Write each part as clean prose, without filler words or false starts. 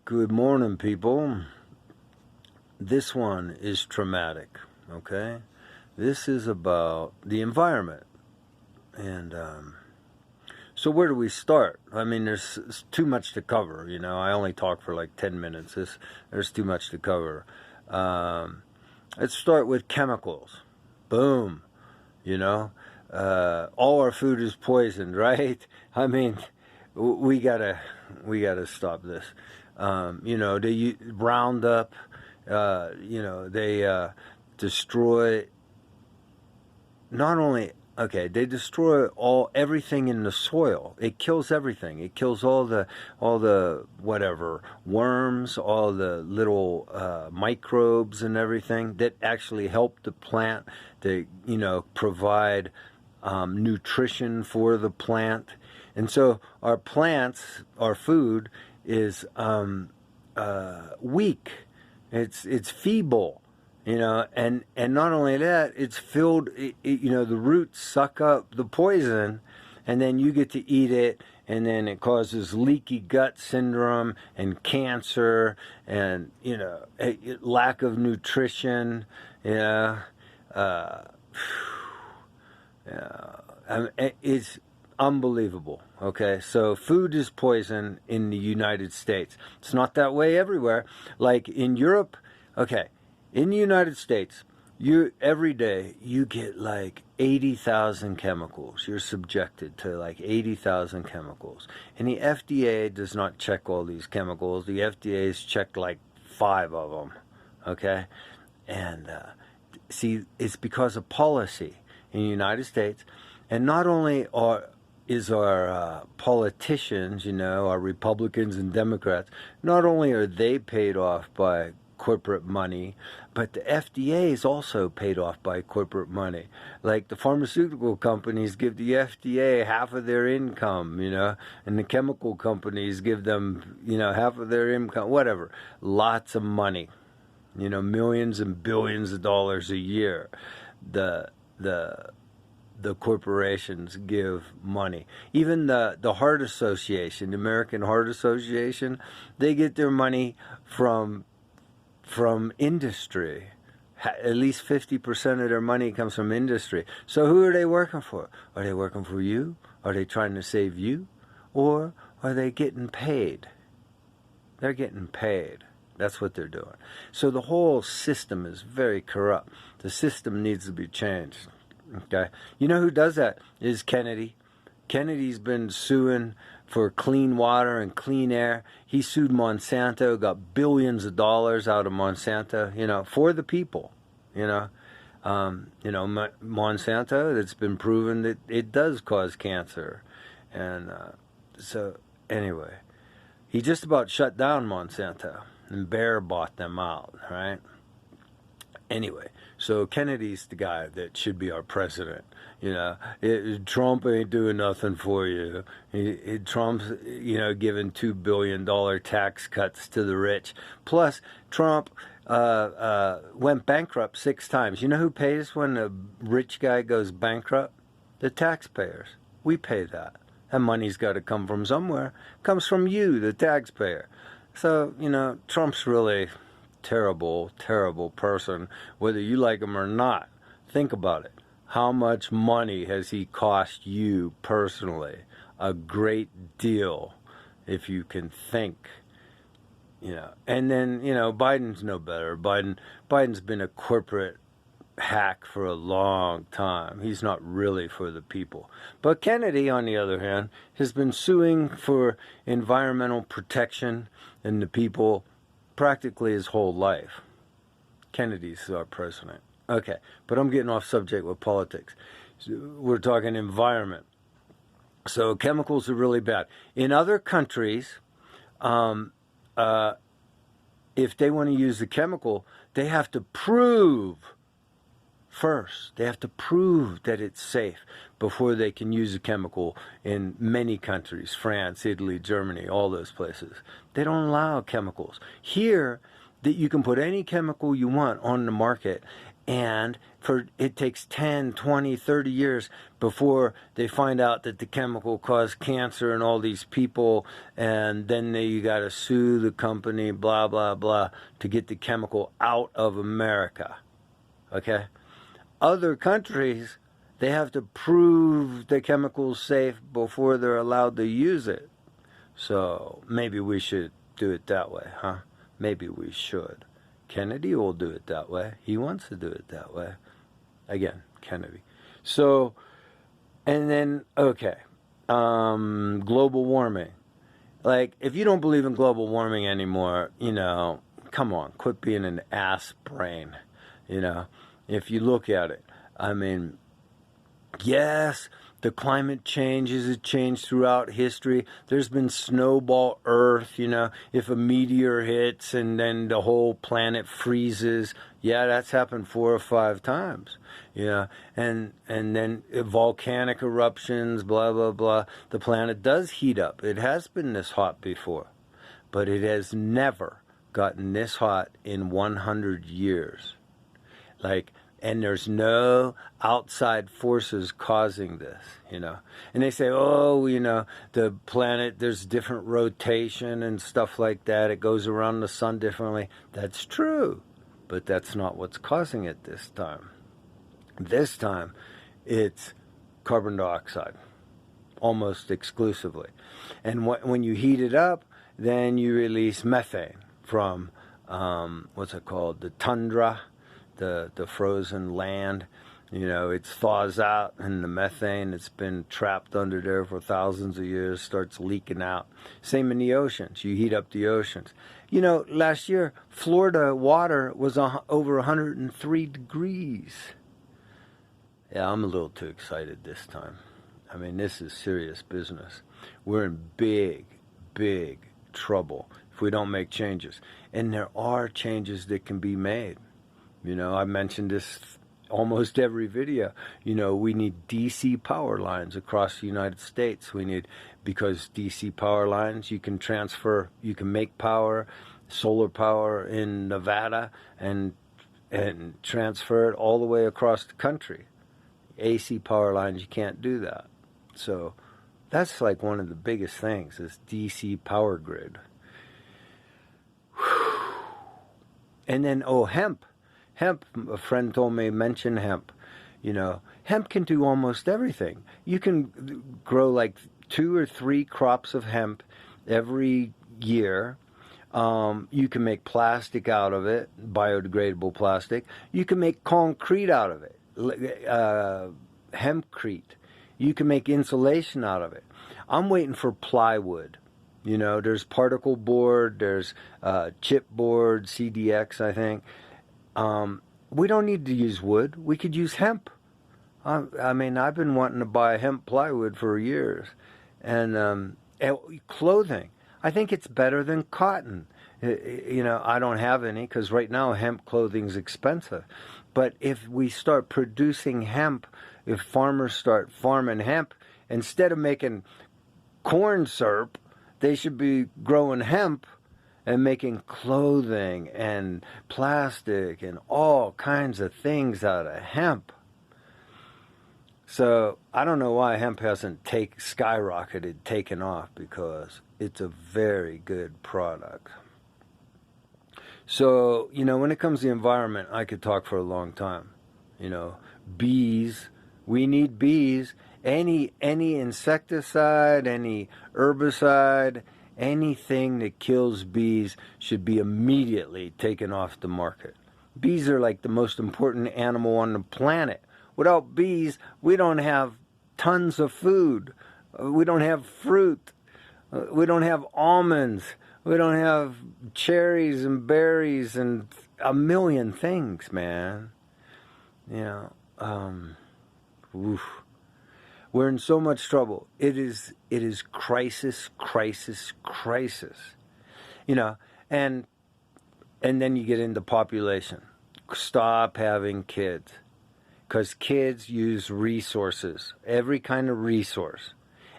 Good morning, people. This one is traumatic, okay? This is about the environment. And so where do we start? I mean, there's too much to cover, you know. I only talk for like 10 minutes. There's too much to cover. Let's start with chemicals. Boom, you know. All our food is poisoned, right? I mean, we gotta stop this. They Roundup. They destroy not only they destroy everything in the soil. It kills everything. It kills all the whatever worms, all the little microbes and everything that actually help the plant to provide nutrition for the plant. And so our plants, our food is weak. It's feeble, and not only that, it's filled. The roots suck up the poison, and then you get to eat it, and then it causes leaky gut syndrome and cancer, and lack of nutrition. It's unbelievable. Okay, so food is poison in the United States. It's not that way everywhere. Like in Europe, in the United States, every day you get like 80,000 chemicals. You're subjected to like 80,000 chemicals. And the FDA does not check all these chemicals. The FDA's checked like 5 of them. Okay? And see, it's because of policy in the United States. And not only is our politicians, our Republicans and Democrats, not only are they paid off by corporate money, but the FDA is also paid off by corporate money. Like the pharmaceutical companies give the FDA half of their income, and the chemical companies give them, half of their income, whatever. Lots of money, millions and billions of dollars a year. The corporations give money. Even the Heart Association, the American Heart Association, they get their money from industry. At least 50% of their money comes from industry. So who are they working for? Are they working for you? Are they trying to save you? Or are they getting paid? They're getting paid. That's what they're doing. So the whole system is very corrupt. The system needs to be changed. Okay, you know who does that is Kennedy. Kennedy's been suing for clean water and clean air. He sued Monsanto, got billions of dollars out of Monsanto, for the people. Monsanto, it's been proven that it does cause cancer. And so anyway, he just about shut down Monsanto, and Bayer bought them out, right? Anyway, so Kennedy's the guy that should be our president. Trump ain't doing nothing for you. Trump's, giving $2 billion tax cuts to the rich. Plus, Trump went bankrupt 6 times. You know who pays when a rich guy goes bankrupt? The taxpayers. We pay that. That money's got to come from somewhere. It comes from you, the taxpayer. So, Trump's really terrible person, whether you like him or not. Think about it. How much money has he cost you personally? A great deal, if you can think. And then Biden's no better. Biden's been a corporate hack for a long time. He's not really for the people. But Kennedy, on the other hand, has been suing for environmental protection and the people practically his whole life. Kennedy's our president. Okay, but I'm getting off subject with politics. So we're talking environment. So chemicals are really bad. In other countries, if they want to use the chemical, they have to prove first. They have to prove that it's safe before they can use a chemical in many countries, France, Italy, Germany, all those places. They don't allow chemicals. Here, that you can put any chemical you want on the market, And it takes 10, 20, 30 years before they find out that the chemical caused cancer in all these people, and then you got to sue the company, blah, blah, blah, to get the chemical out of America. Okay? Other countries, they have to prove the chemical's safe before they're allowed to use it. So maybe we should do it that way, huh? Maybe we should. Kennedy will do it that way. He wants to do it that way. Again, Kennedy. So, and then, okay, global warming. Like, if you don't believe in global warming anymore, come on, quit being an ass brain. If you look at it, I mean, yes, the climate changes, it changed throughout history. There's been snowball Earth, if a meteor hits and then the whole planet freezes. Yeah, that's happened 4 or 5 times. And then volcanic eruptions, blah, blah, blah. The planet does heat up. It has been this hot before. But it has never gotten this hot in 100 years. And there's no outside forces causing this, And they say, the planet, there's different rotation and stuff like that. It goes around the sun differently. That's true, but that's not what's causing it this time. This time, it's carbon dioxide, almost exclusively. And when you heat it up, then you release methane from, what's it called, the tundra, the frozen land. It thaws out, and the methane that's been trapped under there for thousands of years starts leaking out. Same in the oceans. You heat up the oceans. Last year, Florida water was over 103 degrees. Yeah, I'm a little too excited this time. I mean, this is serious business. We're in big, big trouble if we don't make changes. And there are changes that can be made. I mentioned this almost every video. We need DC power lines across the United States. Because DC power lines, you can make power, solar power in Nevada, and transfer it all the way across the country. AC power lines, you can't do that. So that's like one of the biggest things, is DC power grid. And then, hemp. Hemp, a friend told me, mention hemp. Hemp can do almost everything. You can grow like 2 or 3 crops of hemp every year. You can make plastic out of it, biodegradable plastic. You can make concrete out of it, hempcrete. You can make insulation out of it. I'm waiting for plywood. There's particle board, there's chipboard, CDX, I think. We don't need to use wood. We could use hemp. I mean, I've been wanting to buy hemp plywood for years. And clothing. I think it's better than cotton. I don't have any because right now hemp clothing's expensive. But if we start producing hemp, if farmers start farming hemp, instead of making corn syrup, they should be growing hemp and making clothing and plastic and all kinds of things out of hemp. So I don't know why hemp hasn't skyrocketed, taken off, because it's a very good product. So, when it comes to the environment, I could talk for a long time. Bees, we need bees. Any insecticide, any herbicide, anything that kills bees should be immediately taken off the market. Bees are like the most important animal on the planet. Without bees, we don't have tons of food. We don't have fruit. We don't have almonds. We don't have cherries and berries and a million things, man. Oof. We're in so much trouble. It is crisis, crisis, crisis. And then you get into population. Stop having kids. Because kids use resources, every kind of resource.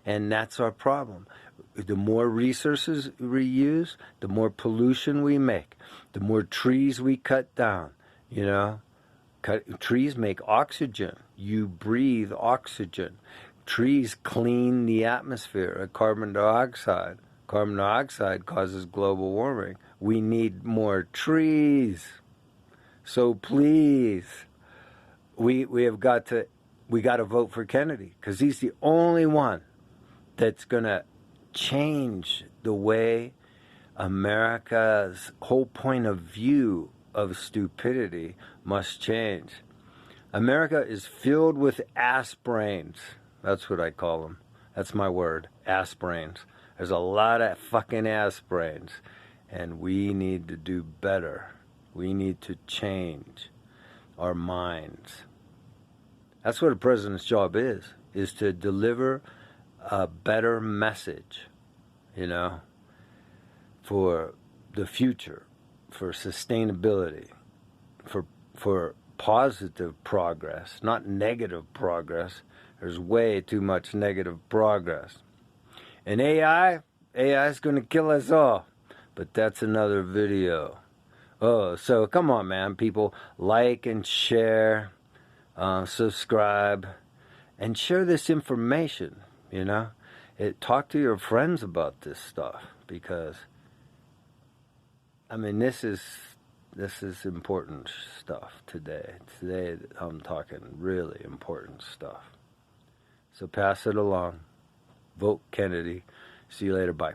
And that's our problem. The more resources we use, the more pollution we make, the more trees we cut down, Trees make oxygen. You breathe oxygen. Trees clean the atmosphere. Carbon dioxide. Carbon dioxide causes global warming. We need more trees. So please, we got to vote for Kennedy, because he's the only one that's gonna change the way America's whole point of view of stupidity must change. America is filled with ass brains. That's what I call them. That's my word, ass brains. There's a lot of fucking ass brains, and we need to do better. We need to change our minds. That's what a president's job is to deliver a better message, you know, for the future, for sustainability, for positive progress, not negative progress. There's way too much negative progress. And AI is going to kill us all. But that's another video. Oh, so come on, man. People, like and share, subscribe, and share this information, you know. Talk to your friends about this stuff, because, I mean, this is important stuff today. Today I'm talking really important stuff. So pass it along. Vote Kennedy. See you later. Bye.